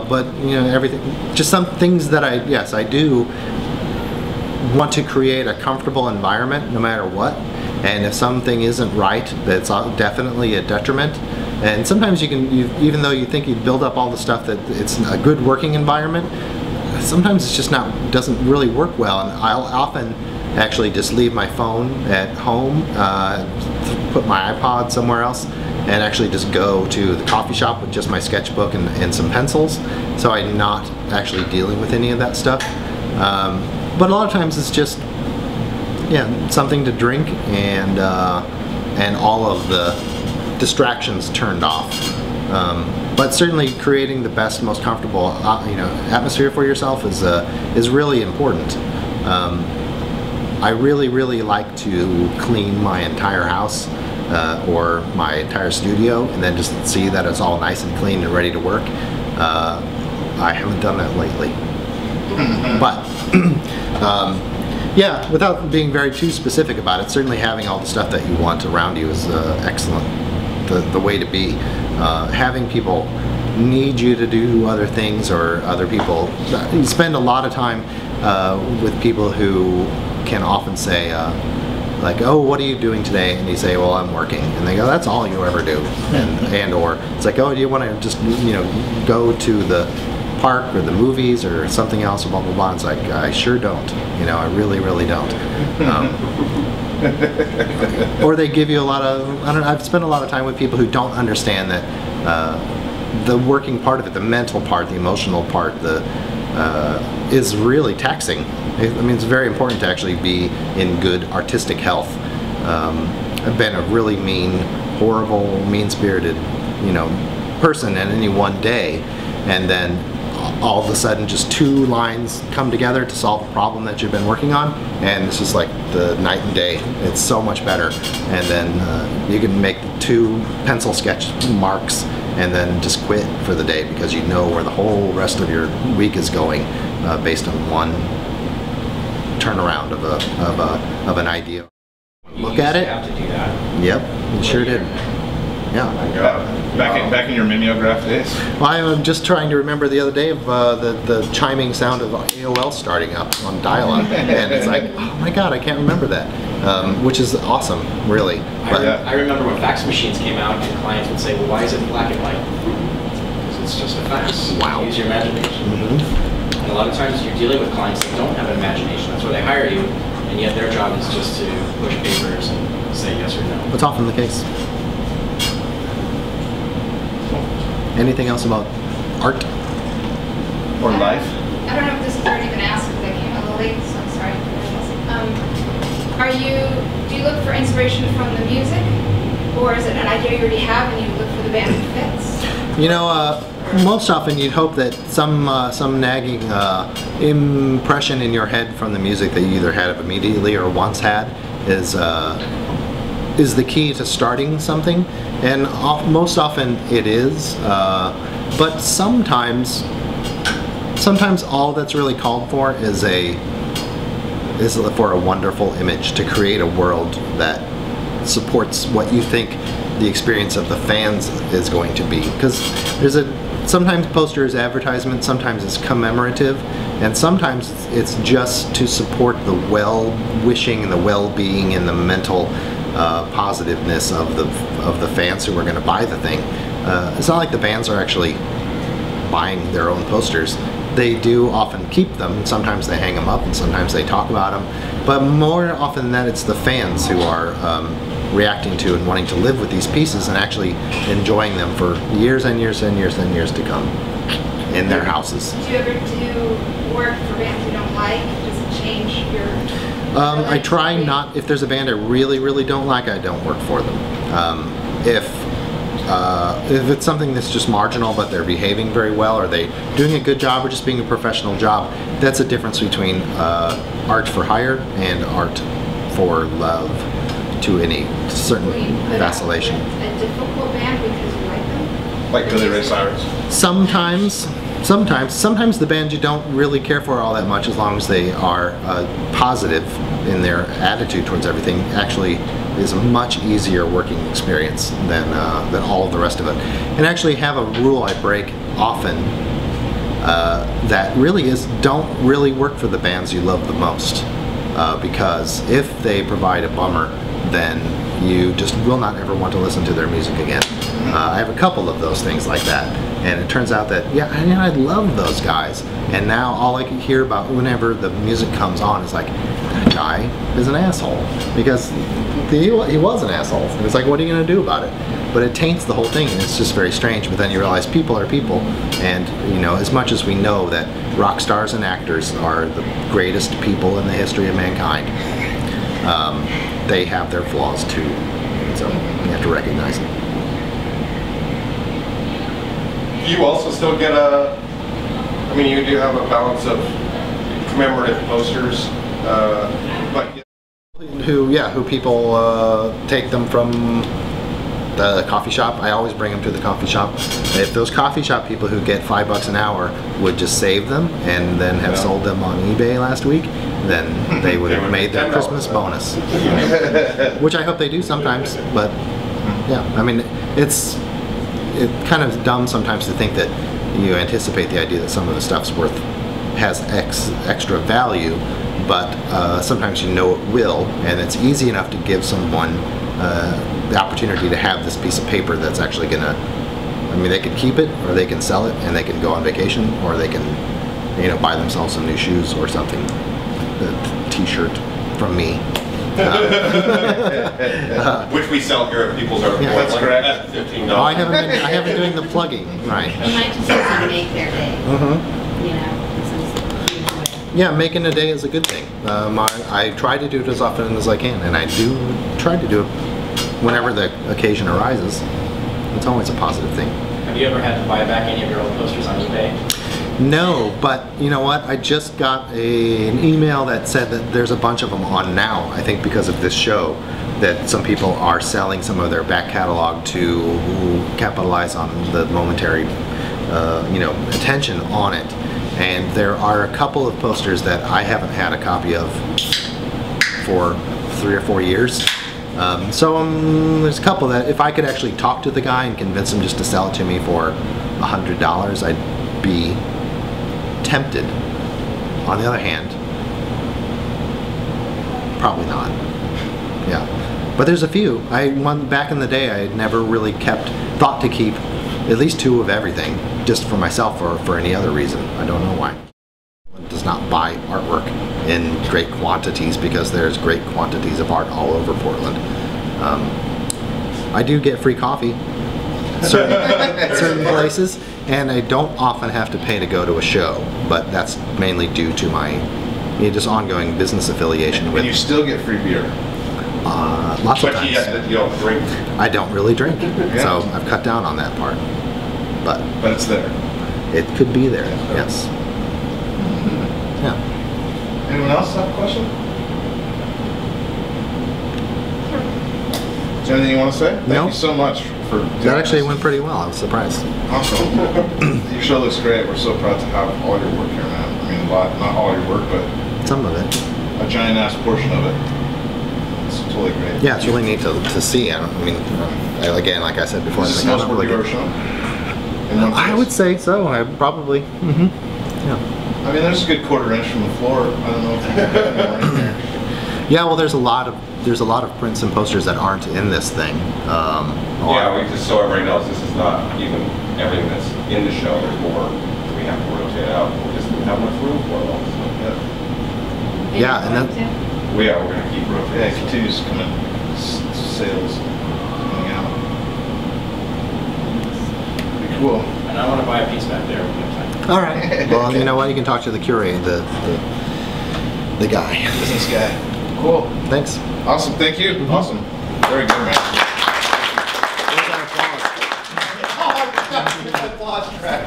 but everything, just some things that I do want to create a comfortable environment no matter what. And if something isn't right, that's definitely a detriment. And sometimes even though you think you build up all the stuff that it's a good working environment, sometimes it's just doesn't really work well. And I'll often actually just leave my phone at home, put my iPod somewhere else, and actually just go to the coffee shop with just my sketchbook and some pencils. So I'm not actually dealing with any of that stuff. But a lot of times it's just something to drink and all of the distractions turned off. But certainly creating the best, most comfortable atmosphere for yourself is really important. I really like to clean my entire house or my entire studio and then just see that it's all nice and clean and ready to work. I haven't done that lately. But yeah, without being very too specific about it, certainly having all the stuff that you want around you is excellent. The way to be. Having people need you to do other things, or other people, you spend a lot of time with people who can often say like, oh, what are you doing today? And you say, well, I'm working. And they go, that's all you ever do. And or it's like, oh, do you want to just go to the park or the movies or something else, or blah blah blah. It's like, I sure don't. I really don't. Or they give you a lot of, I've spent a lot of time with people who don't understand that the working part of it, the mental part, the emotional part, is really taxing. I mean, it's very important to actually be in good artistic health. I've been a really mean, horrible, mean-spirited, person in any one day, and then all of a sudden just two lines come together to solve a problem that you've been working on, and it's just like the night and day. It's so much better. And then you can make two pencil sketch marks and then just quit for the day because you know where the whole rest of your week is going based on one turnaround of an idea. Look at it. You have to do that. Yep, you sure did. Yeah. Back in your mimeograph days? Well, I'm just trying to remember the other day of the chiming sound of AOL starting up on dial-up, and it's like, oh my god, I can't remember that, which is awesome, really. I remember when fax machines came out, and clients would say, well, why is it black and white? Because it's just a fax. Wow. Use your imagination. Mm-hmm. And a lot of times you're dealing with clients that don't have an imagination. That's why they hire you, and yet their job is just to push papers and say yes or no. That's often the case. Anything else about art? Or life? I don't know if this has already been asked because I came a little late, so I'm sorry. Do you look for inspiration from the music? Or is it an idea you already have and you look for the band that fits? Most often you'd hope that some nagging impression in your head from the music that you either had immediately or once had is the key to starting something, and most often it is, but sometimes all that's really called for is for a wonderful image, to create a world that supports what you think the experience of the fans is going to be. Because sometimes poster is advertisement, sometimes it's commemorative, and sometimes it's just to support the well-wishing and the well-being and the mental positiveness of the fans who are going to buy the thing. It's not like the bands are actually buying their own posters. They do often keep them. Sometimes they hang them up and sometimes they talk about them. But more often than that, it's the fans who are reacting to and wanting to live with these pieces and actually enjoying them for years and years and years and years to come in their houses. Do you ever do work for bands you don't like? Does it change your... I try not, if there's a band I really don't like, I don't work for them. If it's something that's just marginal but they're behaving very well, or they doing a good job or just being a professional job, that's a difference between art for hire and art for love to any certain vacillation. A difficult band because you like them? Like Billy Ray Cyrus? Sometimes the band you don't really care for all that much, as long as they are positive in their attitude towards everything, actually is a much easier working experience than all of the rest of it. And actually have a rule I break often that really don't really work for the bands you love the most. Because if they provide a bummer, then you just will not ever want to listen to their music again. I have a couple of those things like that, and it turns out that, yeah, I love those guys, and now all I can hear about whenever the music comes on is like, that guy is an asshole, because he was an asshole. And it's like, what are you going to do about it? But it taints the whole thing, and it's just very strange. But then you realize people are people, and as much as we know that rock stars and actors are the greatest people in the history of mankind, they have their flaws too, so you have to recognize it. Do you also still get you do have a balance of commemorative posters, but who people take them from the coffee shop. I always bring them to the coffee shop. If those coffee shop people who get $5 an hour would just save them and then have sold them on eBay last week, then they would have made their Christmas bonus. Which I hope they do sometimes, but yeah, I mean, it's kind of dumb sometimes to think that you anticipate the idea that some of the stuff's has extra value, but sometimes it will, and it's easy enough to give someone the opportunity to have this piece of paper that's actually gonna, they could keep it, or they can sell it and they can go on vacation, or they can buy themselves some new shoes or something, a t-shirt from me. Which we sell here at People's Art. Yeah, that's correct. At $15. I haven't been doing the plugging, right? You might just have to make their day. Yeah, making a day is a good thing. I try to do it as often as I can, and I do try to do it whenever the occasion arises. It's always a positive thing. Have you ever had to buy back any of your old posters on eBay? No, but you know what? I just got an email that said that there's a bunch of them on now, I think because of this show, that some people are selling some of their back catalog to capitalize on the momentary attention on it. And there are a couple of posters that I haven't had a copy of for 3 or 4 years. There's a couple that if I could actually talk to the guy and convince him just to sell it to me for $100, I'd be tempted. On the other hand, probably not. Yeah, but there's a few. Back in the day, I had never really thought to keep at least 2 of everything, just for myself or for any other reason. I don't know why. It does not buy artwork in great quantities because there's great quantities of art all over Portland. I do get free coffee at certain places, and I don't often have to pay to go to a show, but that's mainly due to my just ongoing business affiliation with. And you still get free beer. Lots of times. You don't drink. I don't really drink, so I've cut down on that part. But it's there. It could be there, yes. Yeah. Anyone else have a question? Is there anything you want to say? Thank you so much for doing That actually went pretty well. I was surprised. Awesome. Your show looks great. We're so proud to have all your work here, man. I mean, a lot, not all your work, but some of it. A giant ass portion of it. It's totally great. Yeah, it's really neat to see. Again, like I said before, Is this the most work you've ever shown? I would say so. I probably. Yeah. I mean, there's a good 1/4 inch from the floor. I don't know if you can put more in there. Yeah, well, there's a lot of prints and posters that aren't in this thing. Just so everybody knows, this is not even everything that's in the show. There's more we have to rotate out. We just don't have enough room for it all. So, yeah, and then. We're going to keep rotating. Yeah, it continues to come in. Sales coming out. Pretty cool. And I want to buy a piece back there when we have time. All right. Well, you know what? You can talk to the curator, the guy. Business guy. Cool. Thanks. Awesome. Thank you. Awesome. Very good, man. Where's our applause? Applause track.